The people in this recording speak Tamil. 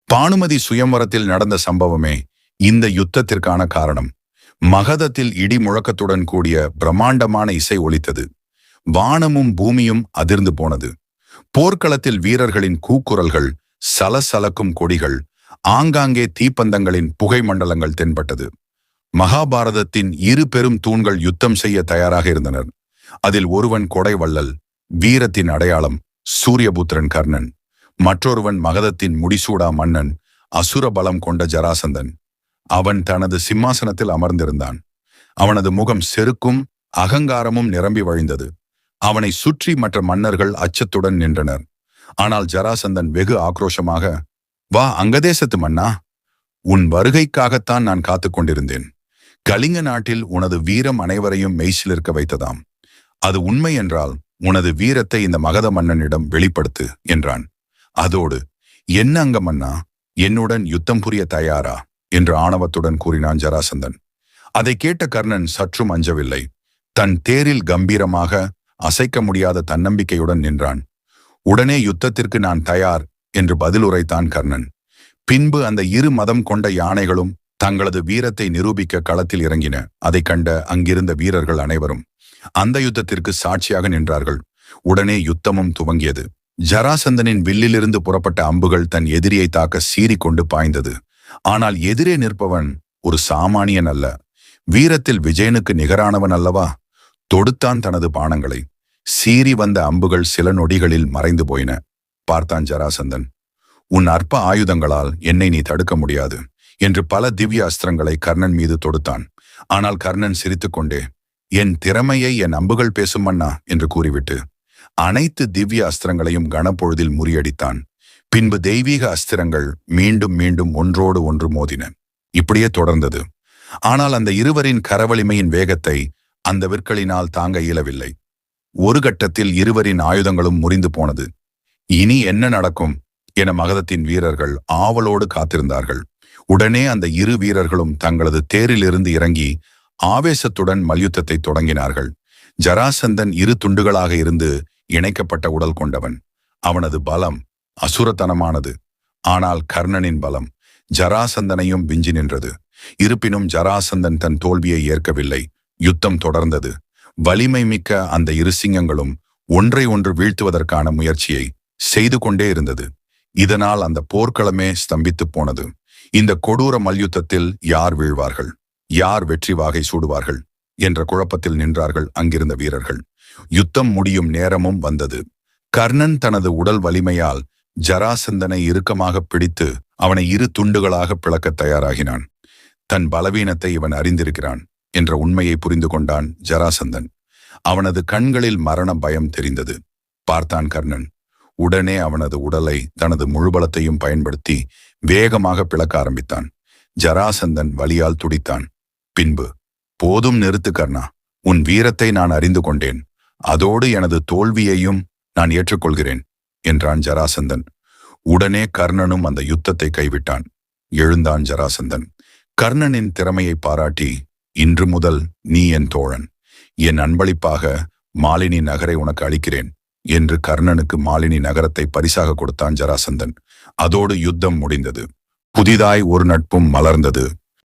பானுமதி சுயம்வரத்தில் நடந்த சம்பவமே இந்த யுத்தத்திற்கான காரணம். மகதத்தில் இடி முழக்கத்துடன் கூடிய பிரம்மாண்டமான இசை ஒலித்தது. வானமும் பூமியும் அதிர்ந்து போனது. போர்க்களத்தில் வீரர்களின் கூக்குரல்கள், சலசலக்கும் கொடிகள், ஆங்காங்கே தீப்பந்தங்களின் புகை மண்டலங்கள் தென்பட்டது. மகாபாரதத்தின் இரு பெரும் தூண்கள் யுத்தம் செய்ய தயாராக இருந்தனர். அதில் ஒருவன் கொடைவள்ளல், வீரத்தின் அடையாளம், சூரியபுத்திரன் கர்ணன். மற்றொருவன் மகதத்தின் முடிசூடா மன்னன், அசுர பலம் கொண்ட ஜராசந்தன். அவன் தனது சிம்மாசனத்தில் அமர்ந்திருந்தான். அவனது முகம் செருக்கும் அகங்காரமும் நிரம்பி வழிந்தது. அவனை சுற்றி மற்ற மன்னர்கள் அச்சத்துடன் நின்றனர். ஆனால் ஜராசந்தன் வெகு ஆக்ரோஷமாக, "வா அங்கதேசத்து மன்னா, உன் வருகைக்காகத்தான் நான் காத்து கொண்டிருந்தேன். கலிங்க நாட்டில் உனது வீரம் அனைவரையும் மெய்சிலிருக்க வைத்ததாம். அது உண்மை என்றால் உனது வீரத்தை இந்த மகத மன்னனிடம் வெளிப்படுத்து" என்றான். அதோடு, "என்ன அங்க மன்னா, என்னுடன் யுத்தம் புரிய தயாரா?" என்று ஆணவத்துடன் கூறினான் ஜராசந்தன். அதை கேட்ட கர்ணன் சற்றும் அஞ்சவில்லை. தன் தேரில் கம்பீரமாக, அசைக்க முடியாத தன்னம்பிக்கையுடன் நின்றான். "உடனே யுத்தத்திற்கு நான் தயார்" என்று பதில் உரைத்தான் கர்ணன். பின்பு அந்த இரு மதம் கொண்ட யானைகளும் தங்களது வீரத்தை நிரூபிக்க களத்தில் இறங்கின. அதை கண்ட அங்கிருந்த வீரர்கள் அனைவரும் அந்த யுத்தத்திற்கு சாட்சியாக நின்றார்கள். உடனே யுத்தமும் துவங்கியது. ஜராசந்தனின் வில்லிலிருந்து புறப்பட்ட அம்புகள் தன் எதிரியை தாக்க சீறிக்கொண்டு பாய்ந்தது. ஆனால் எதிரே நிற்பவன் ஒரு சாமானியன் அல்ல. வீரத்தில் விஜயனுக்கு நிகரானவன் அல்லவா? தொடுத்தான் தனது பாணங்களை. சீறி வந்த அம்புகள் சில நொடிகளில் மறைந்து போயின. பார்த்தான் ஜராசந்தன். "உன் அற்ப ஆயுதங்களால் என்னை நீ தடுக்க முடியாது" என்று பல திவ்ய அஸ்திரங்களை கர்ணன் மீது தொடுத்தான். ஆனால் கர்ணன் சிரித்துக்கொண்டே, "என் திறமையை என் அம்புகள் பேசும் மன்னா" என்று கூறிவிட்டு அனைத்து திவ்ய அஸ்திரங்களையும் கனப்பொழுதில் முறியடித்தான். பின்பு தெய்வீக அஸ்திரங்கள் மீண்டும் மீண்டும் ஒன்றோடு ஒன்று மோதின. இப்படியே தொடர்ந்தது. ஆனால் அந்த இருவரின் கரவலிமையின் வேகத்தை அந்த விற்களினால் தாங்க இயலவில்லை. ஒரு கட்டத்தில் இருவரின் ஆயுதங்களும் முறிந்து போனது. இனி என்ன நடக்கும் என மகதத்தின் வீரர்கள் ஆவலோடு காத்திருந்தார்கள். உடனே அந்த இரு வீரர்களும் தங்களது தேரிலிருந்து இறங்கி ஆவேசத்துடன் மல்யுத்தத்தை தொடங்கினார்கள். ஜராசந்தன் இரு துண்டுகளாக இருந்து இணைக்கப்பட்ட உடல் கொண்டவன். அவனது பலம் அசுரத்தனமானது. ஆனால் கர்ணனின் பலம் ஜராசந்தனையும் விஞ்சி நின்றது. இருப்பினும் ஜராசந்தன் தன் தோல்வியை ஏற்கவில்லை. யுத்தம் தொடர்ந்தது. வலிமை மிக்க அந்த இரு சிங்கங்களும் ஒன்றை ஒன்று வீழ்த்துவதற்கான முயற்சியை செய்து கொண்டே இருந்தது. இதனால் அந்த போர்க்களமே ஸ்தம்பித்து போனது. இந்த கொடூர மல்யுத்தத்தில் யார் வீழ்வார்கள், யார் வெற்றி வாகை சூடுவார்கள் என்ற குழப்பத்தில் நின்றார்கள் அங்கிருந்த வீரர்கள். யுத்தம் முடியும் நேரமும் வந்தது. கர்ணன் தனது உடல் வலிமையால் ஜராசந்தனை இறுக்கமாக பிடித்து அவனை இரு துண்டுகளாக பிளக்க தயாராகினான். தன் பலவீனத்தை இவன் அறிந்திருக்கிறான் என்ற உண்மையை புரிந்து கொண்டான் ஜராசந்தன். அவனது கண்களில் மரண பயம் தெரிந்தது. பார்த்தான் கர்ணன். உடனே அவனது உடலை தனது முழுபலத்தையும் பயன்படுத்தி வேகமாக பிளக்க ஆரம்பித்தான். ஜராசந்தன் வலியால் துடித்தான். பின்பு, "போதும் நிறுத்து கர்ணா, உன் வீரத்தை நான் அறிந்து கொண்டேன். அதோடு எனது தோல்வியையும் நான் ஏற்றுக்கொள்கிறேன்" என்றான் ஜராசந்தன். உடனே கர்ணனும் அந்த யுத்தத்தை கைவிட்டான். எழுந்தான் ஜராசந்தன். கர்ணனின் திறமையை பாராட்டி, "இன்று முதல் நீ என் தோழன். என் அன்பளிப்பாக மாலினி நகரை உனக்கு அளிக்கிறேன்" என்று கர்ணனுக்கு மாலினி நகரத்தை பரிசாக கொடுத்தான் ஜராசந்தன். அதோடு யுத்தம் முடிந்தது. புதிதாய் ஒரு நட்பும் மலர்ந்தது.